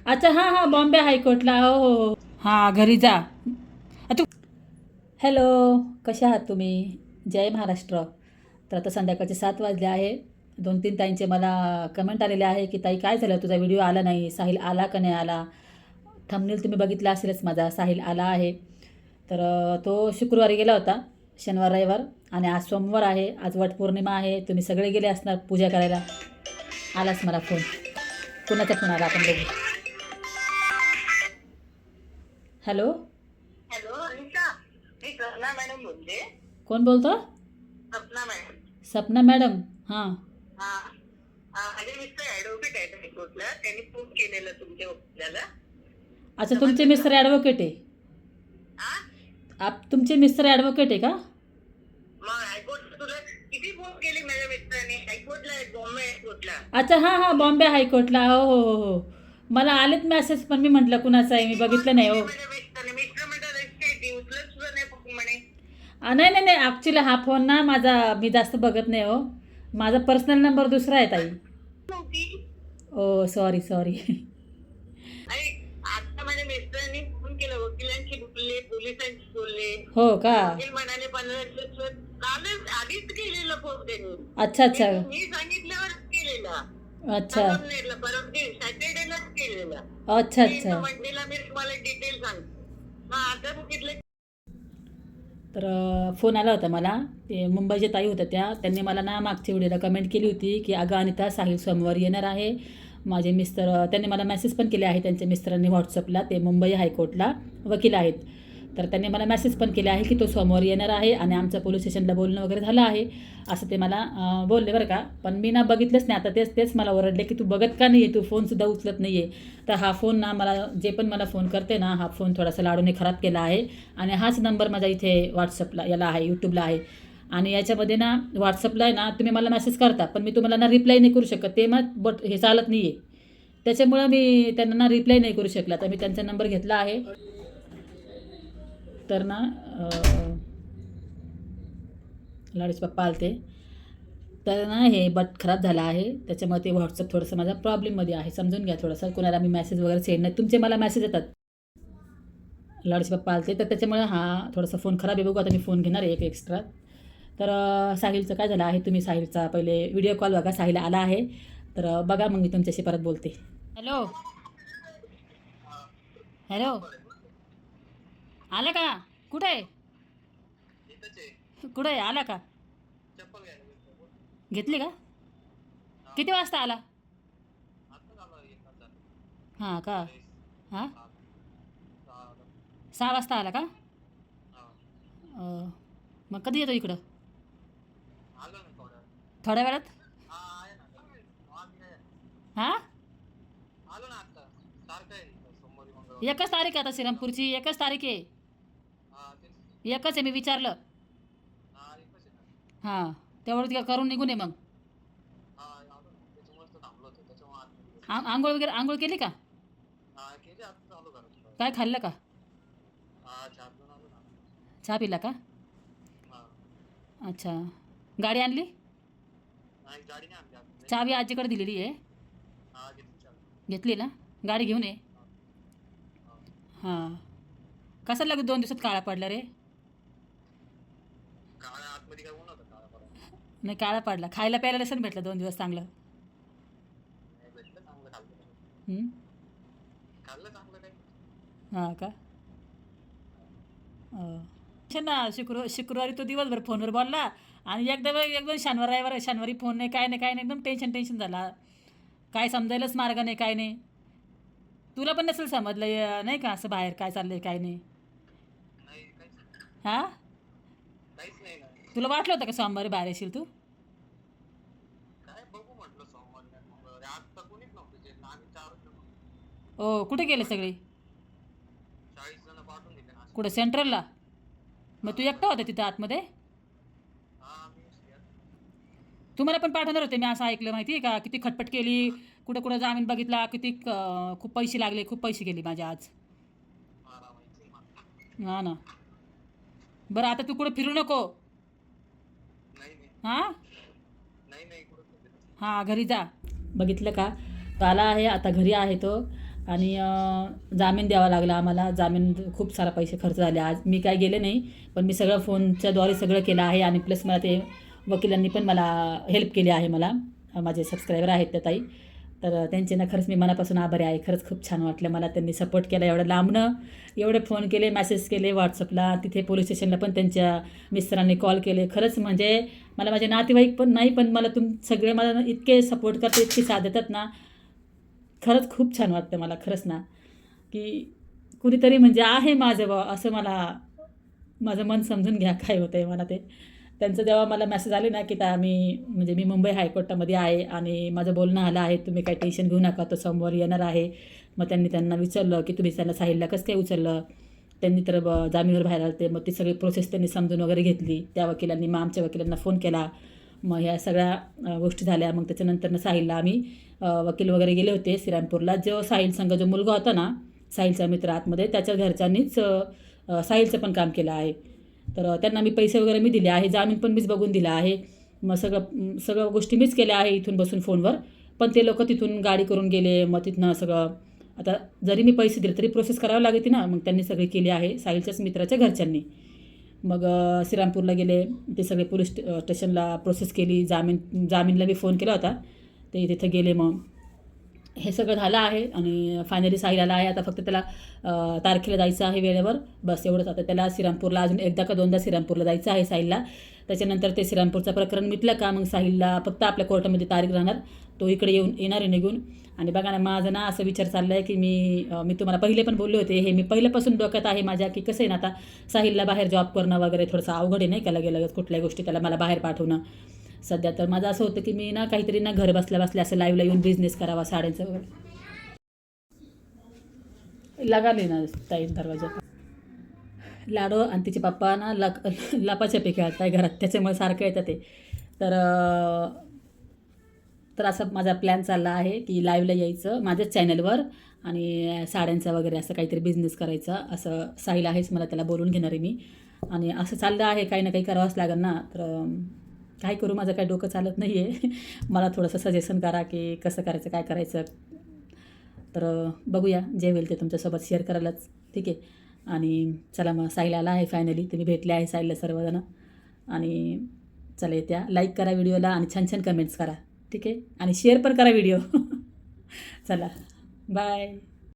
अच्छा हां हां बॉम्बे हायकोर्टला हो हो हो हां घरी जा तू हॅलो कशा आहात तुम्ही जय महाराष्ट्र तर आता संध्याकाळचे 7 वाजले आहे 2-3 ताईंचे मला कमेंट आलेले आहे की ताई काय झालं तुझा व्हिडिओ आला नाही साहिल आला का नाही आला थंबनेल तुम्ही बघितला असेलच माझा साहिल आला आहे तर तो शुक्रवारी गेला होता शनिवार रविवार आणि आज सोमवार आहे आज वटपौर्णिमा आहे तुम्ही सगळे गेले असणार पूजा करायला आलाच मला फोन कुणाचा फोन आला आपण बघू हॅलो हॅलो अनिशा, मी सपना मॅडम बोलते. कोण बोलतो सपना मॅडम. सपना मॅडम हां हा माझे मिस्टर ऍडव्होकेट आहेत हायकोर्टला. त्यांनी फोन केलेला तुमच्या वकिलाला. अच्छा तुमचे मिस्टर ॲडव्होकेट आहे तुमचे मिस्टर ॲडव्होकेट आहे का मग हायकोर्ट तुला किती फोन केले माझ्या मिस्टरांनी? हायकोर्टला आहेत, बॉम्बे हायकोर्टला. अच्छा हां हां बॉम्बे हायकोर्टला हो हो हो हो मला आलेत मेसेज पण मी म्हटलं कुणाचं आहे मी बघितलं नाही हो माझ्या मिस्टरने मिस्टर म्हणतात काय ती उचलत सुद्धा नाही फोन म्हणे. नाही नाही नाही ॲक्च्युली हा फोन ना माझा मी जास्त बघत नाही हो माझा पर्सनल नंबर दुसरा आहे ताई नव्हती. ओ सॉरी सॉरी आणि आता माझ्या मिस्टरांनी फोन केला, वकिलांशी बोलले, पोलिसांशी बोलले. हो का वकील म्हणाले 15 दिवस कालच आधीच केलेला फोन त्यांनी. अच्छा अच्छा मी सांगितल्यावर केलेला. अच्छा परत सॅटर्डेलाच केलेला. अच्छा अच्छा मंडेला मी तुम्हाला डिटेल सांगतो. मग आता बघितलं तर फोन आला होता मला ते मुंबईच्या ताई होत्या त्यांनी मला ना मागच्या व्हिडिओला कमेंट केली होती की अगं अनिता साहिल सोमवारी येणार आहे माझे मिस्टर त्यांनी मला मेसेज पण केले आहे त्यांच्या मिस्टरांनी व्हॉट्सअपला ते मुंबई हायकोर्टला वकील आहेत तर त्यांनी मला मेसेज पण केले आहे की तो सोमवारी येणार आहे आणि आमचं पोलीस स्टेशनला बोलणं वगैरे झालं आहे असं ते मला बोलले बरं का पण मी ना बघितलंच नाही आता तेच मला ओरडले की तू बघत का नाही आहे तू फोनसुद्धा उचलत नाही आहे तर हा फोन ना मला जे पण मला फोन करते ना हा फोन थोडासा लाडूने खराब केला आहे आणि हाच नंबर माझा इथे व्हॉट्सअपला याला आहे यूट्यूबला आहे आणि याच्यामध्ये ना व्हॉट्सअपला आहे ना तुम्ही मला मेसेज करता पण मी तुम्हाला ना रिप्लाय नाही करू शकत ते मग बट हे चालत नाही आहे त्याच्यामुळं मी त्यांना ना रिप्लाय नाही करू शकला तर मी त्यांचा नंबर घेतला आहे तर ना लाडूचे पप्पा आलते तर ना हे बट खराब झालं आहे त्याच्यामुळे ते व्हॉट्सअप थोडंसं माझ्या प्रॉब्लेममध्ये आहे समजून घ्या थोडंसं कोणाला मी मेसेज वगैरे सेंड नाही तुमचे मला मेसेज येतात लाडूचे पप्पा आलते तर त्याच्यामुळे हा थोडासा फोन खराब आहे बघू आता मी फोन घेणार आहे एक एक्स्ट्रा तर साहिलचं काय झालं आहे तुम्ही साहिलचा पहिले व्हिडिओ कॉल बघा साहिल आला आहे तर बघा मग मी तुमच्याशी परत बोलते हॅलो हॅलो आला का कुठं आहे कुठं आहे आला का घेतली का किती वाजता आला हां का हां 6 वाजता आला का मग कधी येतो इकडं थोड्या वेळात हां 1च तारीख आहे आता श्रीरामपूरची 1च तारीख आहे 1च आहे मी विचारलं हां तेवढं करून निघून ये मग आंघोळ वगैरे आंघोळ केली का काय खाल्लं का चहा पिला का अच्छा गाडी आणली चावी आजीकडे दिलेली आहे घेतली ना गाडी घेऊन ये हां कसं लागत 2 दिवसात काळा पडला रे नाही काळा पडला खायला प्यायला नसेल भेटलं 2 दिवस चांगलं हां का ना शुक्रवारी तो दिवसभर फोनवर बोलला आणि एकदम शनिवारी फोन नाही काय नाही एकदम टेन्शन झाला काय समजायलाच मार्ग नाही काय नाही तुला पण नसेल समजलं नाही का असं बाहेर काय चाललंय काय नाही हां तुला वाटलं होतं का सोमवारी बाहेर येशील तू ओ कुठे गेले सगळे कुठं सेंट्रलला मग तू एकटा होता तिथं आतमध्ये तुम्हाला पण पाठवणार होते मी असं ऐकलं माहिती आहे का किती खटपट केली कुठं कुठं जामीन बघितला किती खूप पैसे लागले खूप पैसे गेले माझे आज हां ना बरं आता तू कुठं फिरू नको हां हां घरी जा बघितलं का तो आला आहे आता घरी आहे तो आणि जामीन द्यावा लागला आम्हाला. जामीन खूप सारा पैसे खर्च झाले. आज मी काय गेले नाही, पण मी सगळं फोनच्याद्वारे सगळं केलं आहे. आणि प्लस मला ते वकिलांनी पण मला हेल्प केली आहे. मला माझे सबस्क्रायबर आहेत त्या ताई, तर त्यांचे ना खरंच मी मनापासून आभारी आहे. खरंच खूप छान वाटलं मला, त्यांनी सपोर्ट केला एवढं लांबनं, एवढे फोन केले, मेसेज केले व्हॉट्सअपला, तिथे पोलीस स्टेशनला पण त्यांच्या मिस्टरांनी कॉल केले. खरंच म्हणजे मला माझे नातेवाईक पण नाही, पण मला सगळे मला इतके सपोर्ट करतात, इतकी साथ देतात ना, खरंच खूप छान वाटतं मला. खरंच ना, की कुणीतरी म्हणजे आहे माझं बा, असं मला माझं मन समजून घ्या काय होतं आहे मला ते. त्यांचं जेव्हा मला मेसेज आले ना, की मी मुंबई हायकोर्टामध्ये आहे आणि माझं बोलणं आलं आहे, तुम्ही काही टेन्शन घेऊ नका, तो सोमवारी येणार आहे. मग त्यांना विचारलं की तुम्ही त्यांना साहिलला कसं काय उचललं. त्यांनी तर जामीनवर बाहेर आले. मग ती सगळी प्रोसेस त्यांनी समजून वगैरे घेतली त्या वकिलांनी. मग आमच्या वकिलांना फोन केला. मग ह्या सगळ्या गोष्टी झाल्या. मग त्याच्यानंतरनं साहिलला आम्ही वकील वगैरे गेले होते श्रीरामपूरला. जो साहिल संघ जो मुलगा होता ना, साहिलचा मित्र आतमध्ये, त्याच्या घरच्यांनीच साहिलचं पण काम केलं आहे. तर त्यांना मी पैसे वगैरे मी दिले आहे, जामीन पण मीच बघून दिला आहे. मग सगळं गोष्टी मीच केल्या आहे इथून बसून फोनवर. पण ते लोक तिथून गाडी करून गेले. मग तिथनं सगळं, आता जरी मी पैसे दिले तरी प्रोसेस करावी लागते ना, मग त्यांनी सगळी केली आहे साहिलच्याच मित्राच्या घरच्यांनी. मग श्रीरामपूरला गेले, ते सगळे पोलीस स्टेशनला प्रोसेस केली. जामीनला मी फोन केला होता, ते तिथं गेले. मग हे सगळं झालं आहे आणि फायनली साहिल आला आहे. आता फक्त त्याला तारखेला जायचं आहे वेळेवर, बस एवढंच. आता त्याला श्रीरामपूरला अजून एकदा का दोनदा श्रीरामपूरला जायचं आहे साहिलला. त्याच्यानंतर ते श्रीरामपूरचं प्रकरण मिटलं का मग साहिलला फक्त आपल्या कोर्टामध्ये तारीख राहणार, तो इकडे येणार आहे निघून. आणि बघा ना, माझं ना असं विचार चालला आहे की मी तुम्हाला पहिले पण बोलले होते, हे मी पहिल्यापासून डोक्यात आहे माझ्या, की कसं आहे ना, आता साहिलला बाहेर जॉब करणं वगैरे थोडंसं अवघड आहे नाही का, लगेच कुठल्याही गोष्टी त्याला मला बाहेर पाठवणं सध्या. तर माझं असं होतं की मी ना काहीतरी ना घर बसल्या बसल्या असं लाईव्हला येऊन बिझनेस करावा साड्यांचं वगैरे. लगाले ना ताई दरवाजा. लाडो आणि तिचे पप्पा ना लपाछपी खेळत आहे घरात, त्याच्यामुळे सारखं येतं ते. तर तर असा माझा प्लॅन चालला आहे की लाईव्हला यायचं माझ्याच चॅनलवर आणि साड्यांचा वगैरे असं काहीतरी बिझनेस करायचा. असं साहिल आहेच, मला त्याला बोलून घेणार आहे मी. आणि असं चाललं आहे, काही ना काही करावंच लागेल ना. तर काय करू, माझं काही डोकं चालत नाही आहे. मला थोडंसं सजेशन करा की कसं करायचं, काय करायचं. तर बघूया, जे होईल ते तुमच्यासोबत शेअर करायलाच. ठीक आहे. आणि चला मग साहिल आला आहे फायनली, तुम्ही भेटले आहे साहिलला सर्वजण. आणि चला येत्या, लाईक करा व्हिडिओला आणि छान छान कमेंट्स करा. ठीक आहे, आणि शेअर पण करा व्हिडिओ. चला बाय.